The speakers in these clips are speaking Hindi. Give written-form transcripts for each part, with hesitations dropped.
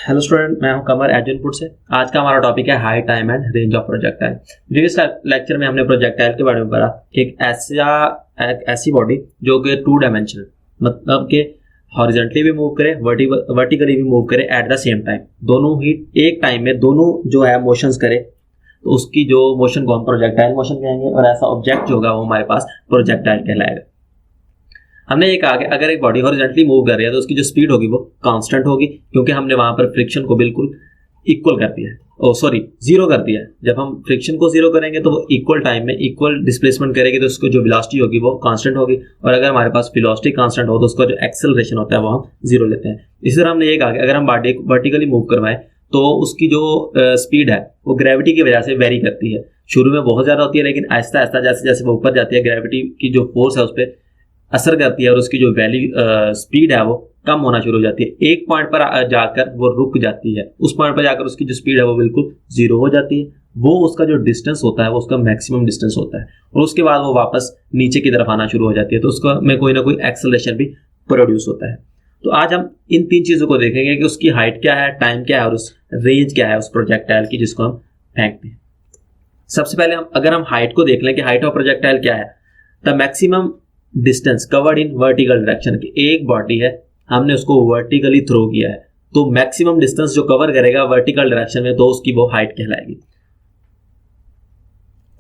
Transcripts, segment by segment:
हेलो स्टूडेंट, मैं हूं कमर एज इनपुट से। आज का हमारा टॉपिक है height, time and range of projectile. Previous lecture में हमने प्रोजेक्टाइल के बारे में पढ़ा कि एक ऐसी बॉडी जो कि 2 डायमेंशनल, मतलब कि हॉरिजॉन्टली भी मूव करे, वर्टिकली भी मूव करे एट द सेम टाइम, दोनों ही एक टाइम में दोनों जो है मोशंस करे, तो उसकी जो मोशन को हम प्रोजेक्टाइल मोशन कहेंगे और ऐसा ऑब्जेक्ट जो होगा वो हमारे पास प्रोजेक्टाइल कहलाएगा। हमने ये कहा कि अगर एक बॉडी हॉरिजॉन्टली मूव कर रही है तो उसकी जो स्पीड होगी वो कांस्टेंट होगी, क्योंकि हमने वहां पर फ्रिक्शन को बिल्कुल इक्वल कर दिया है, जीरो कर दिया है। जब हम फ्रिक्शन को जीरो करेंगे तो वो इक्वल टाइम में इक्वल डिस्प्लेसमेंट करेगी, तो उसको जो वेलोसिटी होगी वो कांस्टेंट होगी। और अगर हमारे पास वेलोसिटी कांस्टेंट हो तो उसका जो एक्सेलरेशन होता है वो हम जीरो लेते हैं। इसी तरह हमने ये कहा कि अगर हम बॉडी वर्टिकली मूव करवाएं तो उसकी जो स्पीड है वो ग्रेविटी की वजह से वेरी करती है। शुरू में बहुत ज्यादा होती है, लेकिन आहिस्ता आहिस्ता जैसे जैसे वो ऊपर जाती है, ग्रेविटी की जो फोर्स है उस पर असर करती है और उसकी जो स्पीड है वो कम होना शुरू हो जाती है। एक पॉइंट पर जाकर वो रुक जाती है, उस पॉइंट पर जाकर उसकी जो स्पीड है वो बिल्कुल जीरो हो जाती है। वो उसका जो डिस्टेंस होता है वो उसका मैक्सिमम डिस्टेंस होता है, और उसके बाद वो वापस नीचे की तरफ आना शुरू हो जाती है, तो उसका में कोई ना कोई एक्सेलरेशन भी प्रोड्यूस होता है। तो आज हम इन 3 चीजों को देखेंगे कि उसकी हाइट क्या है, टाइम क्या है और उस रेंज क्या है उस प्रोजेक्टाइल की जिसको हम फेंकते हैं। सबसे पहले अगर हम हाइट को देख लें कि हाइट ऑफ प्रोजेक्टाइल क्या है, the maximum distance covered in vertical direction की एक बॉडी है, हमने उसको वर्टिकली थ्रो किया है, तो मैक्सिमम डिस्टेंस जो कवर करेगा वर्टिकल डायरेक्शन में, तो उसकी वो हाइट कहलाएगी।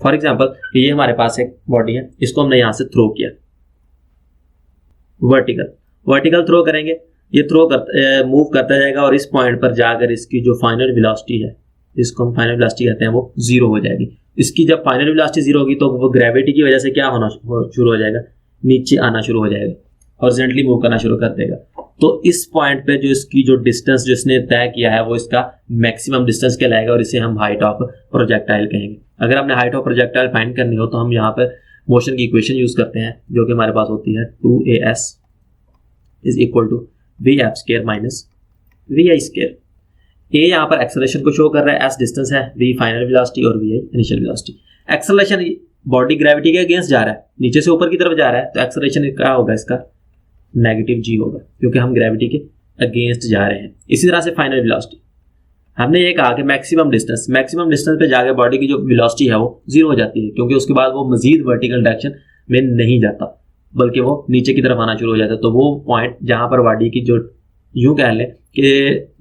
फॉर एग्जांपल ये हमारे पास एक बॉडी है, इसको हमने यहां से थ्रो किया वर्टिकल थ्रो करेंगे, ये मूव करता जाएगा और इस पॉइंट पर जाकर इसकी जो फाइनल वेलोसिटी है, इसको हम फाइनल वेलोसिटी कहते हैं, वो जीरो हो जाएगी। इसकी जब फाइनल वेलोसिटी जीरो होगी तो वो ग्रेविटी की वजह से क्या होना शुरू हो जाएगा, नीचे आना शुरू हो जाएगा, हॉरिजॉन्टली मूव करना शुरू कर देगा। तो इस पॉइंट पे जो इसकी जो डिस्टेंस जो इसने तय किया है वो इसका मैक्सिमम डिस्टेंस कहलाएगा, और इसे हम हाइट ऑफ प्रोजेक्टाइल कहेंगे। अगर हमने हाइट ऑफ प्रोजेक्टाइल फाइंड करनी हो तो हम यहाँ पर मोशन की इक्वेशन यूज करते हैं, जो कि हमारे पास होती है 2as is equal to vf² minus vi²। A यहाँ पर एक्सेलरेशन को शो कर रहा है, s डिस्टेंस है, v फाइनल वेलोसिटी और vi initial velocity. Acceleration body gravity के अगेंस्ट जा रहा है, नीचे से ऊपर की तरफ जा रहा है, तो एक्सेलरेशन क्या होगा, इसका नेगेटिव g होगा, क्योंकि हम ग्रेविटी के अगेंस्ट जा रहे हैं। इसी तरह से फाइनल वेलोसिटी, हमने ये कहा कि मैक्सिमम डिस्टेंस पे जाकर बॉडी की जो वेलोसिटी है वो जीरो हो जाती है, क्योंकि उसके बाद वो मजीद वर्टिकल डायरेक्शन में नहीं जाता, बल्कि वो नीचे की तरफ आना शुरू हो जाता है। तो वो पॉइंट जहां पर बॉडी की जो यूं कह लें कि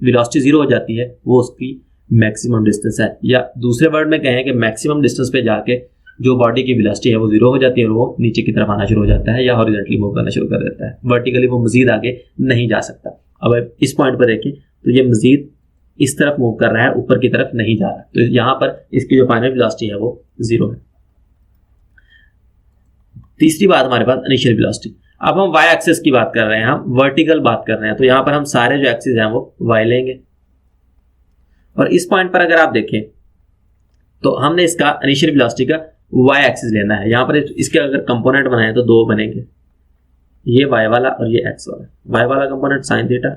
वेलोसिटी जीरो हो जाती है, वो उसकी मैक्सिमम डिस्टेंस है। या दूसरे वर्ड में कहें कि मैक्सिमम डिस्टेंस पे जाके जो बॉडी की वेलोसिटी है वो जीरो हो जाती है और वो नीचे की तरफ आना शुरू हो जाता है या हॉरिजॉन्टली मूव करना शुरू कर देता है, वर्टिकली वो मजीद आगे नहीं जा सकता। अब इस पॉइंट पर देखें तो ये मजीद इस तरफ मूव कर रहा है, ऊपर की तरफ नहीं जा रहा, तो यहाँ पर इसकी जो फाइनल वेलोसिटी है वो जीरो है। तीसरी बात हमारे पास इनिशियल वेलोसिटी। अब हम वाई एक्सिस की बात कर रहे हैं, हम वर्टिकल बात कर रहे हैं, तो यहाँ पर हम सारे जो एक्सिस हैं वो वाई लेंगे, और इस पॉइंट पर अगर आप देखें तो हमने इसका इनिशियल वेलोसिटी का वाई एक्सिस लेना है। यहाँ पर इसके अगर कंपोनेंट बनाए तो 2 बनेंगे, ये वाई वाला और ये एक्स वाला। वाई वाला कंपोनेंट साइन थीटा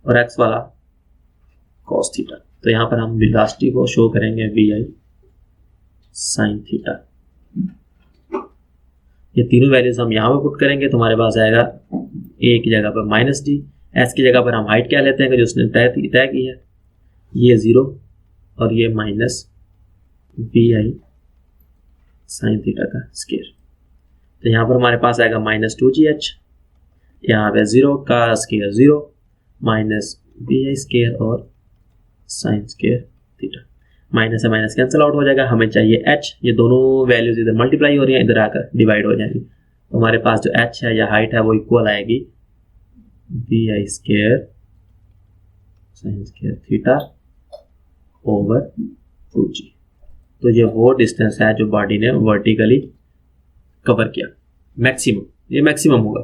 और एक्स वाला कॉस थीटा। तो यहाँ पर हम वेलोसिटी को शो करेंगे vi साइन थीटा। ये तीनों वैल्यूज हम यहाँ पे पुट करेंगे तो हमारे पास आएगा a की जगह पर माइनस डी, s की जगह पर हम हाइट क्या लेते हैं कि जो उसने तय की है, ये 0 और ये माइनस vi साइन थीटा का स्क्वायर। तो यहाँ पर हमारे पास आएगा माइनस 2gh, यहाँ पे 0 का स्क्वायर 0 माइनस vi² और साइन स्क्वायर थीटा। माइनस से माइनस कैंसिल आउट हो जाएगा, हमें चाहिए h, ये दोनों वैल्यूज इधर मल्टीप्लाई हो रही हैं, इधर आकर डिवाइड हो जाएंगी। तो हमारे पास जो h है या हाइट है वो इक्वल आएगी vi² sine square theta over 2g। तो ये वो डिस्टेंस है जो बॉडी ने वर्टिकली कवर किया, मैक्सिमम, ये मैक्सिमम होगा।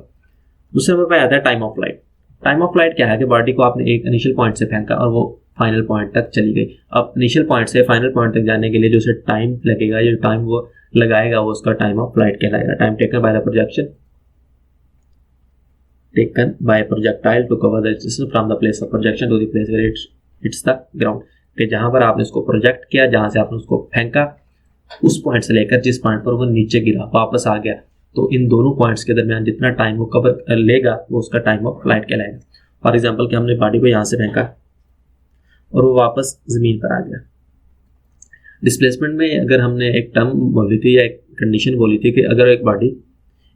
दूसरे नंबर पर आता है time of flight. Time of flight क्या है कि बॉडी को आपने एक इनिशियल पॉइंट से फेंका और वो फाइनल पॉइंट तक चली गई। अब इनिशियल पॉइंट से फाइनल पॉइंट तक जाने के लिए जो उसे टाइम लगेगा, जो टाइम वो लगाएगा, वो उसका टाइम ऑफ फ्लाइट कहलाएगा। Time taken by the projection taken by projectile to cover the distance from the place of projection to the place where it hits the ground. कि जहां पर आपने उसको प्रोजेक्ट किया, जहां से आपने उसको फेंका, उस पॉइंट से लेकर जिस पॉइंट पर वो नीचे गिरा वापस आ गया, तो इन दोनों पॉइंट्स के दरमियान जितना टाइम वो कवर लेगा वो उसका टाइम ऑफ फ्लाइट कहलाएगा। फॉर एग्जांपल कि हमने बॉडी को यहाँ से फेंका, और वो वापस ज़मीन पर आ गया। डिस्प्लेसमेंट में अगर हमने एक टर्म बोली थी या एक कंडीशन बोली थी कि अगर एक बॉडी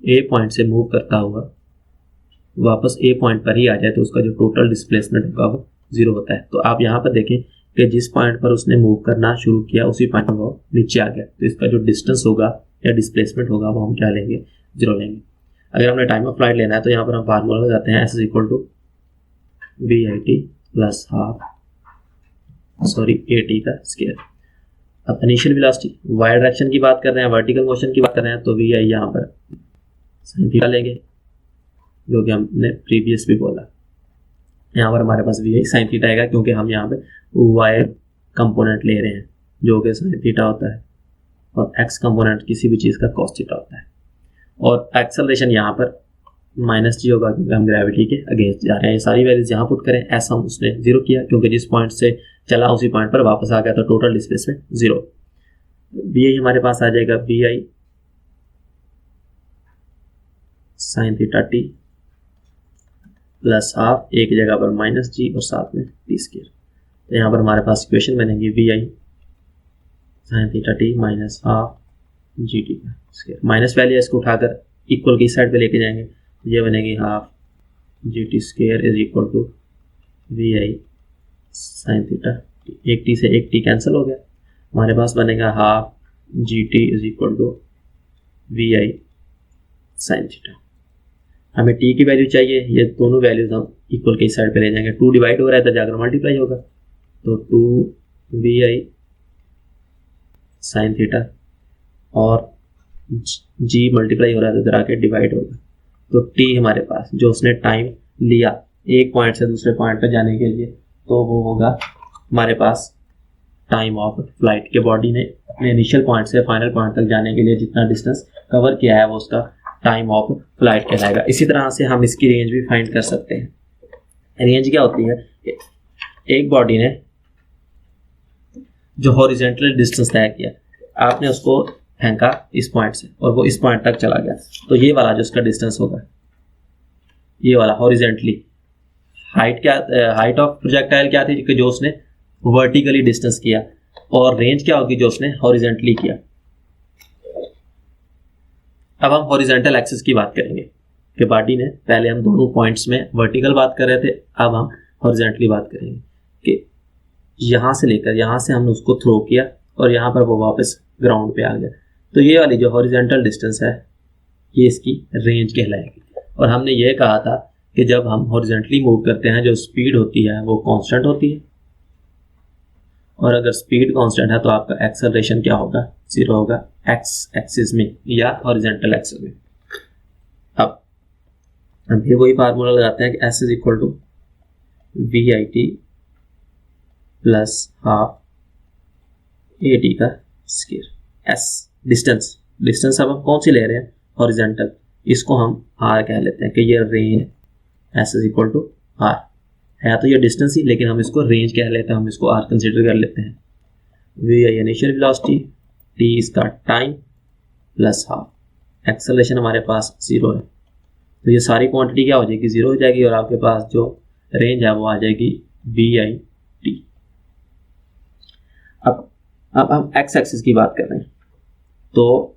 ए पॉइंट से मूव करता हुआ वापस ए पॉइंट पर ही आ जाए तो उसका जो टोटल डिस्प्लेसमेंट होगा वो 0 होता है। तो आप यहाँ पर देखें कि जिस पॉइंट पर उसने मूव करना शुरू किया उसी पॉइंट पर वो नीचे आ गया, तो इसका जो डिस्टेंस होगा या डिस्प्लेसमेंट होगा वो हम क्या लेंगे, 0 लेंगे। अगर हमने टाइम ऑफ फ्लाइट लेना है तो यहाँ पर हम फार्मूला लगाते हैं S = VIT plus half AT का स्क्वायर। अब इनिशियल वेलोसिटी वाई डायरेक्शन की बात कर रहे हैं, वर्टिकल मोशन की बात कर रहे हैं, तो VI यहाँ पर sin थीटा लेंगे जो कि हमने प्रीवियस भी बोला। यहाँ पर हमारे पास VI sin थीटा आएगा क्योंकि हम यहाँ पे y कंपोनेंट ले रहे हैं जो कि sin थीटा होता है और x कंपोनेंट किसी भी चीज़ का cos थीटा होता है। और एक्सेलरेशन यहाँ पर -g होगा क्योंकि हम ग्रेविटी के अगेंस्ट जा रहे हैं। ये सारी वैल्यूज यहाँ पुट करें। s हम उसने 0 किया क्योंकि जिस पॉइंट से चला उसी पॉइंट पर वापस आ गया, तो टोटल डिस्प्लेसमेंट 0। VI हमारे पास आ जाएगा VI sin theta t plus half, एक जगह पर -g और साथ में t स्क्वायर। तो यहाँ पर हमारे पास इक्वेशन बनेगी VI sin theta t minus half GT का स्क्वायर। माइनस वैल्यू इसको उठाकर इक्वल की साइड पे लेके जाएंगे, तो ये बनेगी half GT square is equal to VI sin theta. एक t से एक t कैंसिल हो गया, हमारे पास बनेगा half GT is equal to VI sin theta. हमें t की वैल्यू चाहिए, ये दोनों वैल्यूज हम इक्वल की साइड पे ले जाएंगे। 2 डिवाइड हो रहा है तो जाकर मल्टीप्लाई होगा, तो 2 VI sin थीटा और g मल्टीप्लाई हो रहा है तो इधर आके डिवाइड होगा। तो t हमारे पास जो उसने टाइम लिया एक पॉइंट से दूसरे पॉइंट पर जाने के लिए, तो वो होगा हमारे पास टाइम ऑफ फ्लाइट के बॉडी ने अपने इनिशियल पॉइंट से फाइनल पॉइंट तक जाने के लिए जितना डिस्टेंस कवर किया है वो उसका टाइम ऑफ फ्लाइट कहलाएगा। इसी तरह से हम इसकी रेंज भी फाइंड कर सकते हैं। रेंज क्या होती है, एक बॉडी ने जो हॉरिजॉन्टल डिस्टेंस तय किया, आपने उसको फेंका इस पॉइंट से और वो इस पॉइंट तक चला गया, तो ये वाला जो उसका डिस्टेंस होगा, ये वाला हॉरिजॉन्टली हाइट क्या, हाइट ऑफ प्रोजेक्टाइल क्या थी कि जो उसने वर्टिकली डिस्टेंस किया, और रेंज क्या होगी जो उसने हॉरिजॉन्टली किया। अब हम हॉरिजॉन्टल एक्सिस की बात करेंगे कि बॉडी ने, पहले हम दोनों पॉइंट्स में वर्टिकल बात कर रहे थे, अब हम हॉरिजॉन्टली बात करेंगे कि यहाँ से लेकर यहाँ से हमने उसको थ्रो किया और यहाँ पर वो वापस ग्राउंड पे आ गया, तो ये वाली जो हॉरिजॉन्टल डिस्टेंस है ये इसकी रेंज कहलाएगी। और हमने ये कहा था कि जब हम हॉरिजॉन्टली मूव करते हैं जो स्पीड होती है वो कांस्टेंट होती है, और अगर स्पीड कांस्टेंट है तो आपका एक्सेलरेशन क्या होगा, 0 होगा एक्स एक्सिस में या हॉरिजॉन्टल एक्सिस में। अब हम फिर वही फार्मूला लगाते हैं कि S = VIT plus half AT का स्क्वायर। S डिस्टेंस अब हम कौन सी ले रहे हैं, हॉरिजॉन्टल, इसको हम R कह लेते हैं कि ये रेंज S = R है, तो ये डिस्टेंस ही, लेकिन हम इसको रेंज कह लेते हैं, हम इसको R कंसिडर कर लेते हैं। VI इनिशियल वेलोसिटी, T इसका टाइम प्लस हाफ, एक्सेलरेशन हमारे पास 0 है, तो ये सारी क्वांटिटी क्या हो जाएगी, 0 हो जाएगी, और आपके पास जो रेंज है वो आ जाएगी VIT। अब हम एक्स एक्सिस की बात कर रहे हैं, तो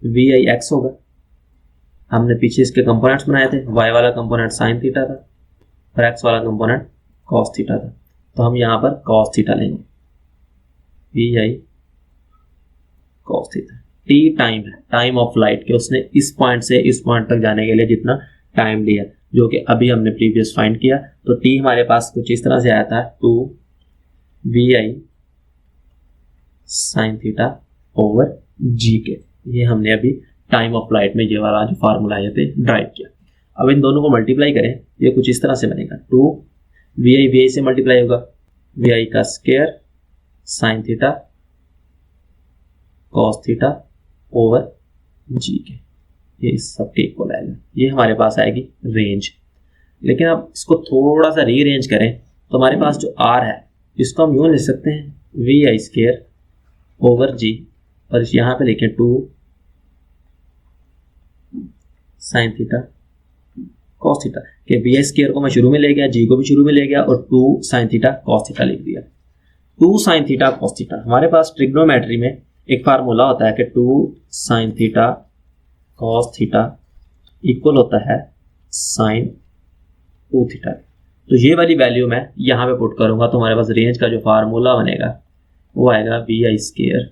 VI x होगा। हमने पीछे इसके कंपोनेंट्स बनाए थे, y वाला कंपोनेंट sin थीटा था और x वाला कंपोनेंट cos थीटा था, तो हम यहाँ पर cos थीटा लेंगे, VI cos theta. t time है, टाइम ऑफ फ्लाइट के उसने इस पॉइंट से इस पॉइंट तक जाने के लिए जितना टाइम लिया, जो कि अभी हमने प्रीवियस फाइंड किया, तो t हमारे पास कुछ इस तरह से आया था 2 VI sin theta over g के। ये हमने अभी टाइम ऑफ फ्लाइट में ये वाला जो फार्मूला आए थे ड्राइव किया। अब इन दोनों को मल्टीप्लाई करें, ये कुछ इस तरह से बनेगा, 2 VI से मल्टीप्लाई होगा, VI का square sin theta cos theta over g के, ये सबके इक्वल आएगा। ये हमारे पास आएगी रेंज। लेकिन अब इसको थोड़ा सा रीअरेंज करें तो हमारे पास जो R है इसको हम यूँ लिख सकते हैं VI स्क्वायर ओवर g, और यहाँ पे लिखें 2 sin थीटा कॉस थीटा कि वी आई स्क्वायर को मैं शुरू में ले गया, जी को भी शुरू में ले गया और 2 साइन थीटा कॉस थीटा लिख दिया। 2 साइन थीटा कॉस थीटा, हमारे पास ट्रिग्नोमेट्री में एक फार्मूला होता है कि 2 sine theta cos theta equal होता है साइन 2 थीटा। तो ये वाली वैल्यू मैं यहाँ पे पुट करूँगा तो हमारे पास रेंज का जो फार्मूला बनेगा वो आएगा V I square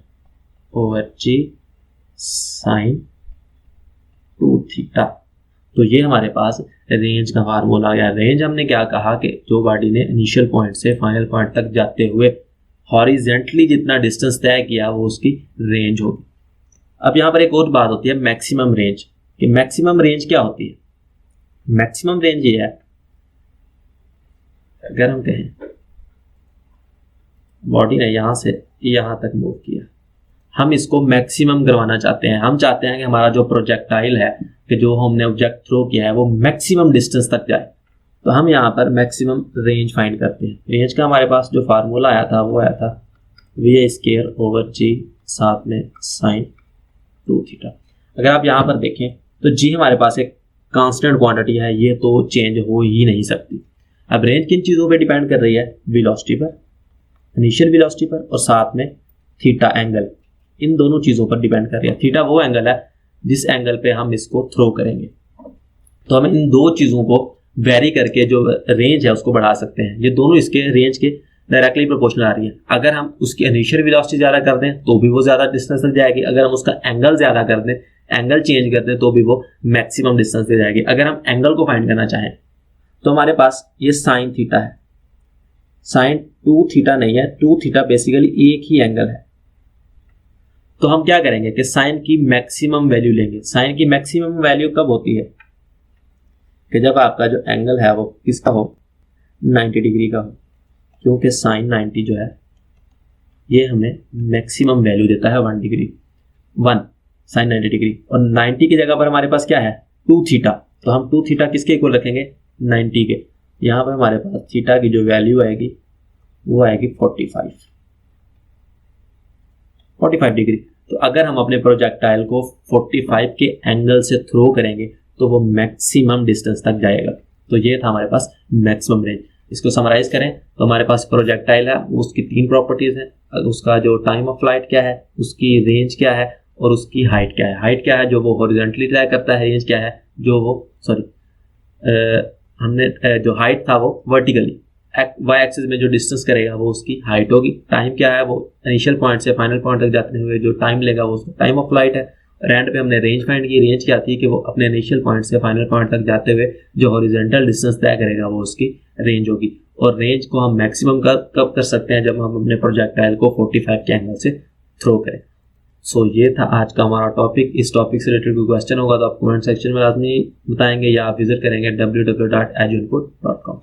over G sine 2 theta. तो ये हमारे पास रेंज का फार्मूला आ गया। रेंज हमने क्या कहा कि जो बॉडी ने इनिशियल पॉइंट से फाइनल पॉइंट तक जाते हुए हॉरिजेंटली जितना डिस्टेंस तय किया वो उसकी रेंज होगी। अब यहाँ पर एक और बात होती है मैक्सिमम रेंज, कि मैक्सिमम रेंज क्या होती है। मैक्सिमम रेंज ये है, अगर हम कहें बॉडी ने यहां से यहां तक मूव किया, हम इसको मैक्सिमम करवाना चाहते हैं। हम चाहते हैं कि हमारा जो प्रोजेक्टाइल है कि जो हमने ऑब्जेक्ट थ्रो किया है वो मैक्सिमम डिस्टेंस तक जाए। तो हम यहाँ पर मैक्सिमम रेंज फाइंड करते हैं। रेंज का हमारे पास जो फार्मूला आया था वो आया था वी आई स्क्वायर ओवर जी साथ में साइन 2 थीटा। अगर आप यहाँ पर देखें तो जी हमारे पास एक कांस्टेंट क्वांटिटी है, ये तो चेंज हो ही नहीं सकती। अब रेंज किन चीज़ों पे डिपेंड कर रही है, वेलोसिटी पर, इनिशियल वेलोसिटी पर और साथ में थीटा एंगल, इन दोनों चीज़ों पर डिपेंड कर रही है। थीटा वो एंगल है जिस एंगल पे हम इसको थ्रो करेंगे। तो हम इन दो चीज़ों को वेरी करके जो रेंज है उसको बढ़ा सकते हैं। ये दोनों इसके रेंज के डायरेक्टली प्रोपोर्शनल आ रही है। अगर हम उसकी इनिशियल वेलोसिटी ज़्यादा कर दें तो भी वो ज़्यादा डिस्टेंस तक जाएगी, अगर हम उसका एंगल ज़्यादा कर दें, एंगल चेंज कर दें तो भी वो मैक्सिमम डिस्टेंस दे जाएगी। अगर हम एंगल को फाइंड करना चाहें तो हमारे पास ये साइन थीटा है, साइन 2 थीटा नहीं है, 2 थीटा बेसिकली एक ही एंगल है। तो हम क्या करेंगे कि साइन की मैक्सिमम वैल्यू लेंगे। साइन की मैक्सिमम वैल्यू कब होती है कि जब आपका जो एंगल है वो किसका हो, 90 डिग्री का हो, क्योंकि साइन 90 जो है ये हमें मैक्सिमम वैल्यू देता है 1 डिग्री, 1 साइन 90 डिग्री। और 90 की जगह पर हमारे पास क्या है 2 थीटा, तो हम 2 थीटा किसके इक्वल रखेंगे 90 के। यहाँ पर हमारे पास थीटा की जो वैल्यू आएगी वो आएगी 45 डिग्री। तो अगर हम अपने प्रोजेक्टाइल को 45 के एंगल से थ्रो करेंगे तो वो मैक्सिमम डिस्टेंस तक जाएगा। तो ये था हमारे पास मैक्सिमम रेंज। इसको समराइज करें तो हमारे पास प्रोजेक्टाइल है, उसकी 3 प्रॉपर्टीज हैं। उसका जो टाइम ऑफ फ्लाइट क्या है, उसकी रेंज क्या है और उसकी हाइट क्या है। हाइट क्या है जो वो हॉरिजॉन्टली तय करता है, रेंज क्या है जो वो हमने जो हाइट था वो वर्टिकली वाई एक्सिस में जो डिस्टेंस करेगा वो उसकी हाइट होगी। टाइम क्या है वो इनिशियल पॉइंट से फाइनल पॉइंट तक जाते हुए जो टाइम लेगा वो उसका टाइम ऑफ फ्लाइट है। और एंड पे हमने रेंज फाइंड की। रेंज क्या थी कि वो अपने इनिशियल पॉइंट से फाइनल पॉइंट तक जाते हुए जो हॉरिजॉन्टल डिस्टेंस तय करेगा वो उसकी रेंज होगी। और रेंज को हम मैक्सिमम कब कर सकते हैं, जब हम अपने प्रोजेक्टाइल को 45 के एंगल से थ्रो करें। सो ये था आज का हमारा टॉपिक। इस टॉपिक से रिलेटेड कोई क्वेश्चन होगा तो आप कमेंट सेक्शन में लाजमी बताएंगे या आप विजिट करेंगे www.edgeinput.com।